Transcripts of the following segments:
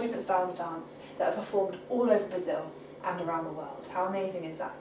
different styles of dance that are performed all over Brazil and around the world. How amazing is that?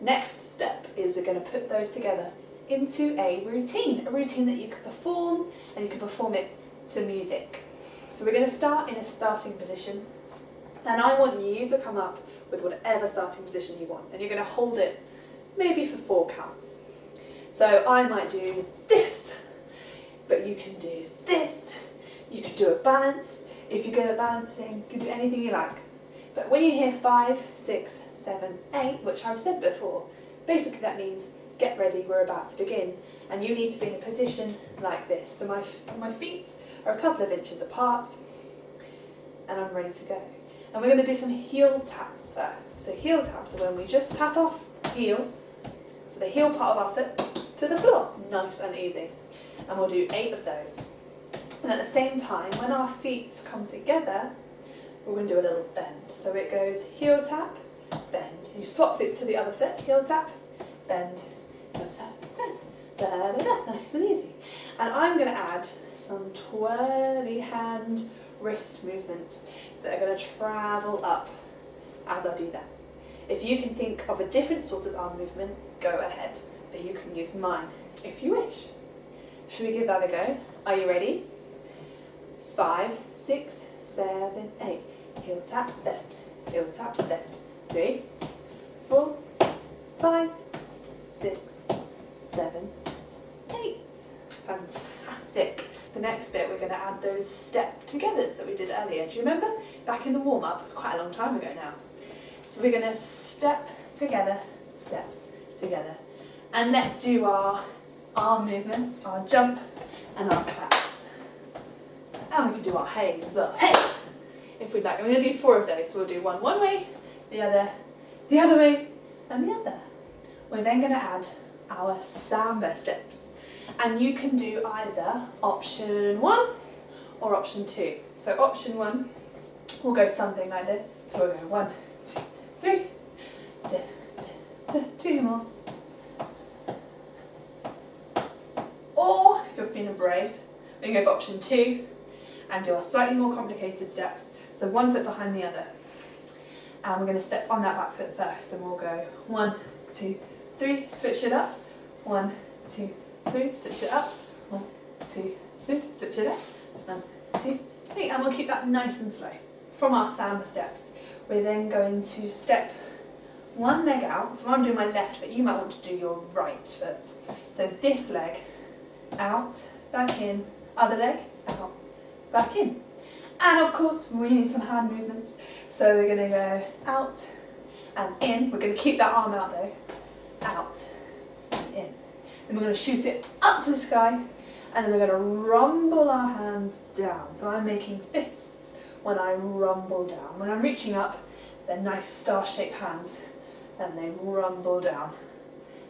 Next step is we're going to put those together into a routine that you can perform, and you can perform it to music. So we're going to start in a starting position, and I want you to come up with whatever starting position you want, and you're going to hold it maybe for 4 counts. So I might do this, but you can do this. You could do a balance. If you're good at balancing, you can do anything you like. But when you hear 5, 6, 7, 8, which I've said before, basically that means get ready, we're about to begin. And you need to be in a position like this. So my feet are a couple of inches apart, and I'm ready to go. And we're going to do some heel taps first. So heel taps are when we just tap off heel, so the heel part of our foot, to the floor. Nice and easy. And we'll do 8 of those. And at the same time, when our feet come together, we're going to do a little bend. So it goes heel tap, bend. You swap it to the other foot, heel tap, bend, heel tap, bend. Da, da, da. Nice and easy. And I'm going to add some twirly hand wrist movements that are going to travel up as I do that. If you can think of a different sort of arm movement, go ahead. But you can use mine if you wish. Should we give that a go? Are you ready? 5, 6, 7, 8. Heel tap, bend. Heel tap, bend. 3, 4, 5, 6, 7, 8. Fantastic. The next bit, we're going to add those step-togethers that we did earlier. Do you remember? Back in the warm-up, it was quite a long time ago now. So we're going to step together, and let's do our arm movements, our jump and our claps. And we can do our hey as well. Hey! If we'd like. I'm going to do 4 of those. So we'll do one way, the other way, and the other. We're then going to add our Samba steps. And you can do either option 1 or option 2. So option 1 will go something like this. So we'll go 1, 2, 3, 2 more. Or, if you're feeling brave, we can go for option 2 and do our slightly more complicated steps. So 1 foot behind the other. And we're going to step on that back foot first, and we'll go 1, 2, 3, switch it up. 1, 2, 3, switch it up. 1, 2, 3, switch it up. 1, 2, 3, and we'll keep that nice and slow. From our Samba steps, we're then going to step one leg out. So I'm doing my left foot, you might want to do your right foot. So this leg out, back in, other leg out, back in. And of course we need some hand movements, so we're going to go out and in. We're going to keep that arm out though, out and in. Then we're going to shoot it up to the sky, and then we're going to rumble our hands down. So I'm making fists when I rumble down. When I'm reaching up, they're nice star-shaped hands, and they rumble down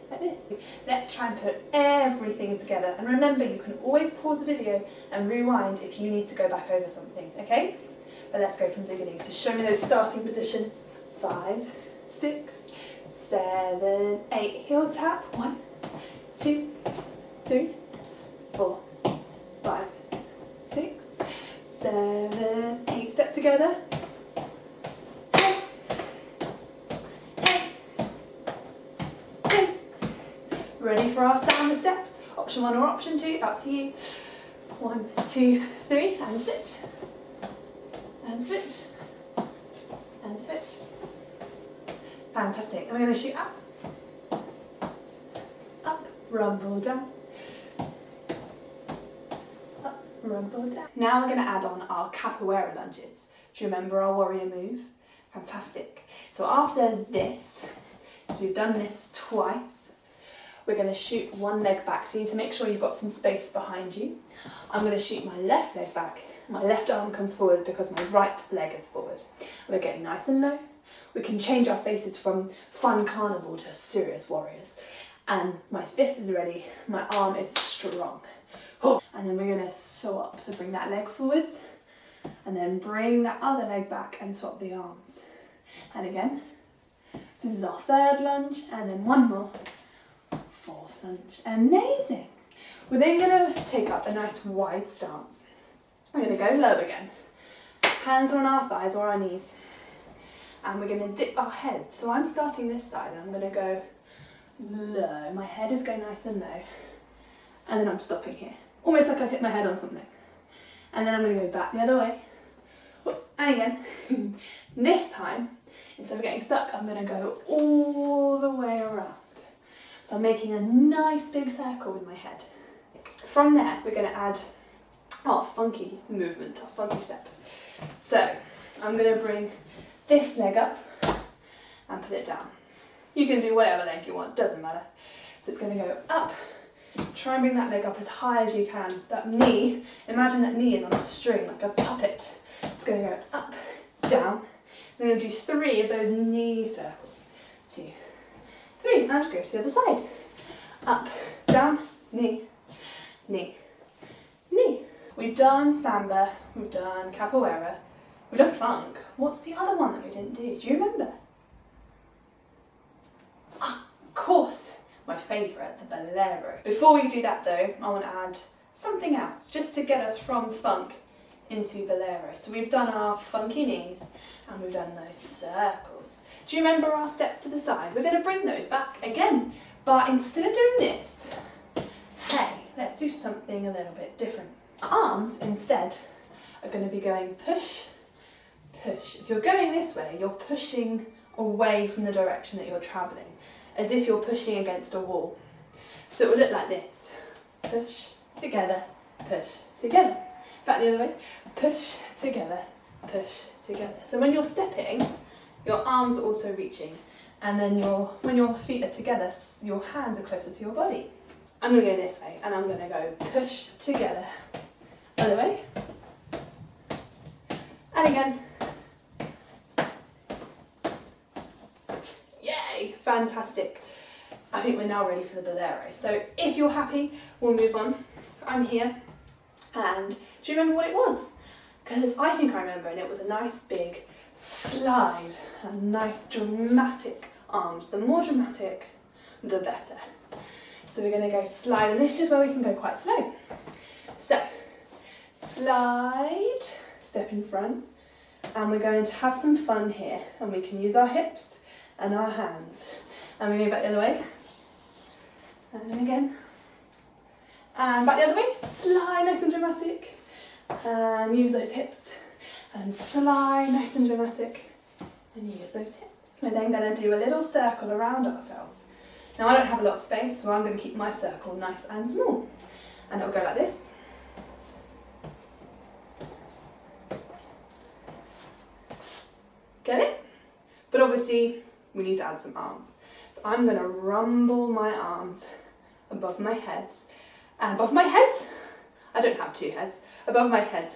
like this. Let's try and put everything together. And remember, you can always pause the video and rewind if you need to go back over something, okay? But let's go from the beginning. So show me those starting positions. 5, 6, 7, 8. Heel tap. 1, 2, 3, 4, 5, 6, 7, 8. Step together. Ready for our Samba steps? Option 1 or option 2, up to you. 1, 2, 3, and switch. And switch. And switch. Fantastic. And we're going to shoot up. Up, rumble down. Up, rumble down. Now we're going to add on our Capoeira lunges. Do you remember our warrior move? Fantastic. So after this, so we've done this twice, we're going to shoot one leg back, so you need to make sure you've got some space behind you. I'm going to shoot my left leg back. My left arm comes forward because my right leg is forward. We're getting nice and low. We can change our faces from fun carnival to serious warriors. And my fist is ready, my arm is strong. And then we're going to sew up, so bring that leg forwards, and then bring that other leg back and swap the arms. And again, so this is our 3rd lunge, and then 1 more. 4th lunge. Amazing! We're then going to take up a nice wide stance. We're going to go low again. Hands on our thighs or our knees. And we're going to dip our heads. So I'm starting this side and I'm going to go low. My head is going nice and low. And then I'm stopping here. Almost like I've hit my head on something. And then I'm going to go back the other way. And again. This time, instead of getting stuck, I'm going to go all the way around. So I'm making a nice big circle with my head. From there, we're going to add our funky movement, our funky step. So I'm going to bring this leg up and put it down. You can do whatever leg you want, doesn't matter. So it's going to go up. Try and bring that leg up as high as you can. That knee, imagine that knee is on a string, like a puppet. It's going to go up, down. I'm going to do 3 of those knee circles. 2, 3. Now just go to the other side. Up, down, knee, knee, knee. We've done Samba, we've done Capoeira, we've done Funk. What's the other one that we didn't do? Do you remember? Ah, of course, my favourite, the Bolero. Before we do that though, I want to add something else, just to get us from Funk into Bolero. So we've done our funky knees, and we've done those circles. Do you remember our steps to the side? We're going to bring those back again, but instead of doing this, hey, let's do something a little bit different. Our arms, instead, are going to be going push, push. If you're going this way, you're pushing away from the direction that you're travelling, as if you're pushing against a wall. So it will look like this. Push, together, push, together. Back the other way. Push, together, push, together. So when you're stepping, your arms are also reaching, and then when your feet are together, your hands are closer to your body. I'm going to go this way, and I'm going to go push, together, other way, and again. Yay! Fantastic. I think we're now ready for the Bolero. So if you're happy, we'll move on. I'm here, and do you remember what it was? Because I think I remember, and it was a nice big slide, a nice dramatic arms. The more dramatic, the better. So we're going to go slide, and this is where we can go quite slow. So, slide, step in front, and we're going to have some fun here, and we can use our hips and our hands. And we go back the other way, and then again, and back the other way, slide nice and dramatic, and use those hips, and slide nice and dramatic, and use those hips. We're then going to do a little circle around ourselves. Now I don't have a lot of space, so I'm going to keep my circle nice and small, and it'll go like this. Get it? But obviously we need to add some arms. So I'm going to rumble my arms above my heads. And above my heads, I don't have 2 heads, above my head.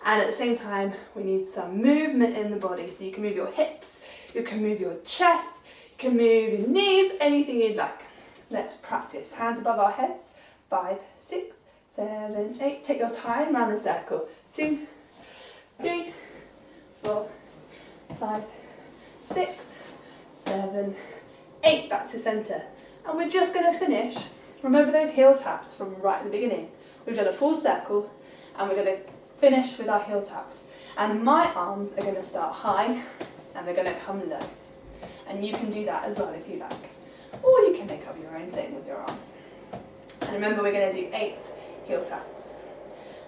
And at the same time, we need some movement in the body. So you can move your hips, you can move your chest, you can move your knees, anything you'd like. Let's practice. Hands above our heads. 5, 6, 7, 8. Take your time around the circle. 2, 3, 4, 5, 6, 7, 8. Back to centre. And we're just going to finish. Remember those heel taps from right at the beginning. We've done a full circle, and we're going to finish with our heel taps. And my arms are going to start high, and they're going to come low. And you can do that as well if you like. Or you can make up your own thing with your arms. And remember, we're going to do 8 heel taps.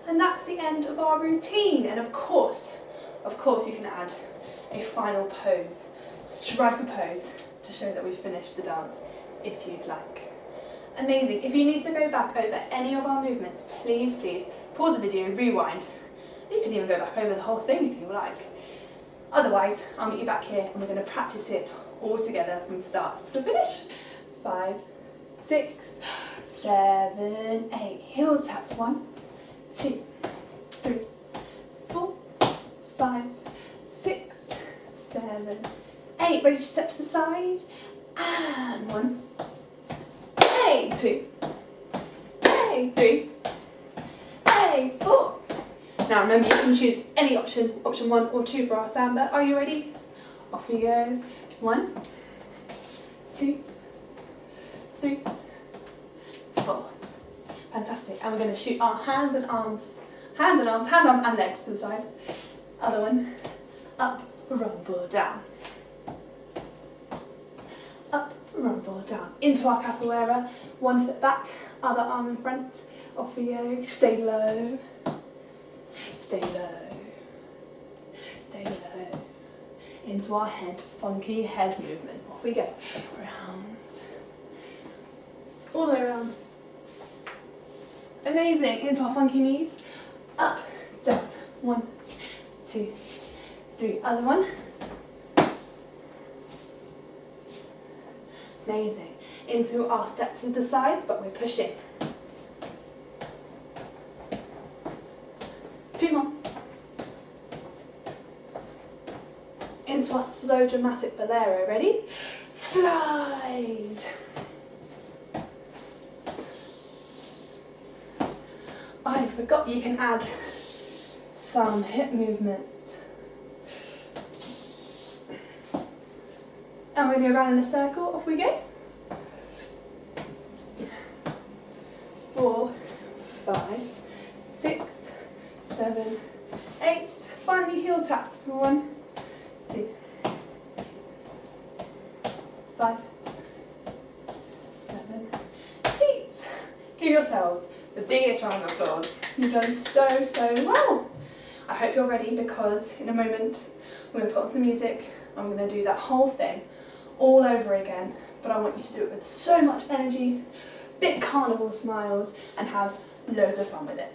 And that's the end of our routine. And of course, you can add a final pose, strike a pose, to show that we've finished the dance, if you'd like. Amazing. If you need to go back over any of our movements, please pause the video, rewind. You can even go back over the whole thing if you like. Otherwise, I'll meet you back here, and we're going to practice it all together from start to finish. 5, 6, 7, 8. Heel taps. 1, 2, 3, 4, 5, 6, 7, 8. Ready to step to the side. And 1. 2, 3, 4. Now remember, you can choose any option 1 or 2 for our Samba. Are you ready? Off we go. 1, 2, 3, 4. Fantastic. And we're going to shoot our hands and arms and legs to the side. Other one. Up, rumble, down. Up, rumble, down. Into our capoeira. One foot back, other arm in front. Off we go. Stay low. Stay low. Stay low. Into our head. Funky head movement. Off we go. Round. All the way around. Amazing. Into our funky knees. Up, down. 1, 2, 3. Other one. Amazing. Into our step to the sides, but we're pushing. 2 more. Into our slow dramatic Bolero. Ready? Slide. I forgot you can add some hip movements. And we go around in a circle, off we go. 4, 5, 6, 7, 8. Finally heel taps. 1, 2, 5, 7, 8. Give yourselves the biggest round of applause. You've done so well. I hope you're ready, because in a moment we're going to put on some music and we're going to do that whole thing all over again, but I want you to do it with so much energy, big carnival smiles, and have loads of fun with it.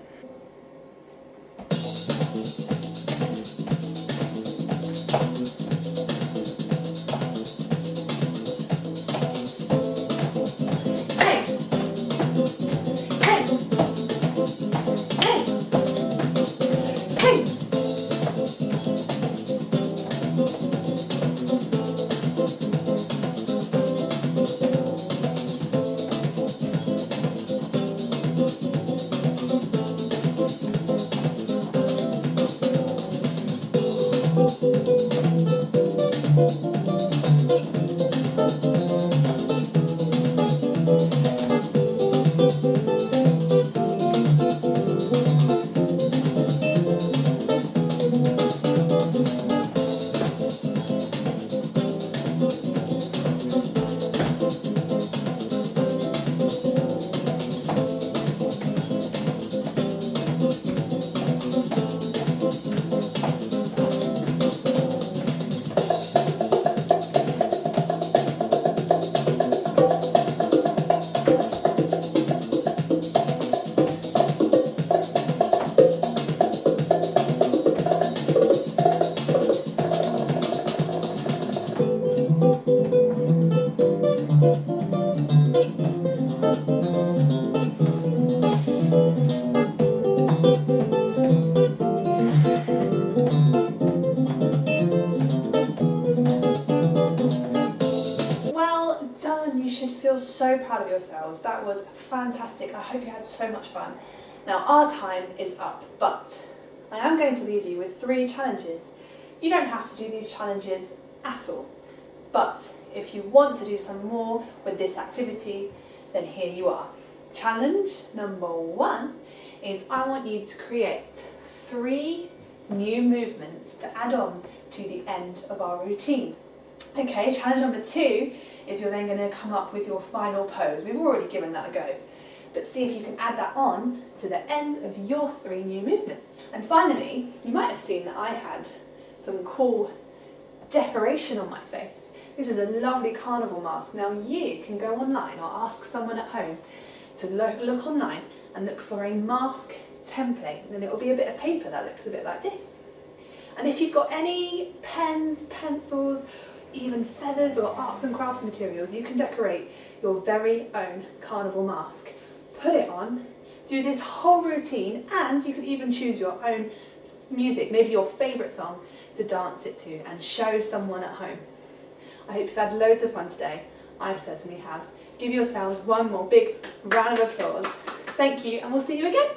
Feel so proud of yourselves. That was fantastic. I hope you had so much fun. Now our time is up, but I am going to leave you with 3 challenges. You don't have to do these challenges at all, but if you want to do some more with this activity, then here you are. Challenge number 1 is I want you to create 3 new movements to add on to the end of our routine. Okay, challenge number 2 is you're then going to come up with your final pose. We've already given that a go, but see if you can add that on to the end of your 3 new movements. And finally, you might have seen that I had some cool decoration on my face. This is a lovely carnival mask. Now you can go online or ask someone at home to look online and look for a mask template. Then it will be a bit of paper that looks a bit like this. And if you've got any pens, pencils, even feathers or arts and crafts materials, you can decorate your very own carnival mask. Put it on, do this whole routine, and you can even choose your own music, maybe your favourite song, to dance it to and show someone at home. I hope you've had loads of fun today. I certainly have. Give yourselves one more big round of applause. Thank you, and we'll see you again.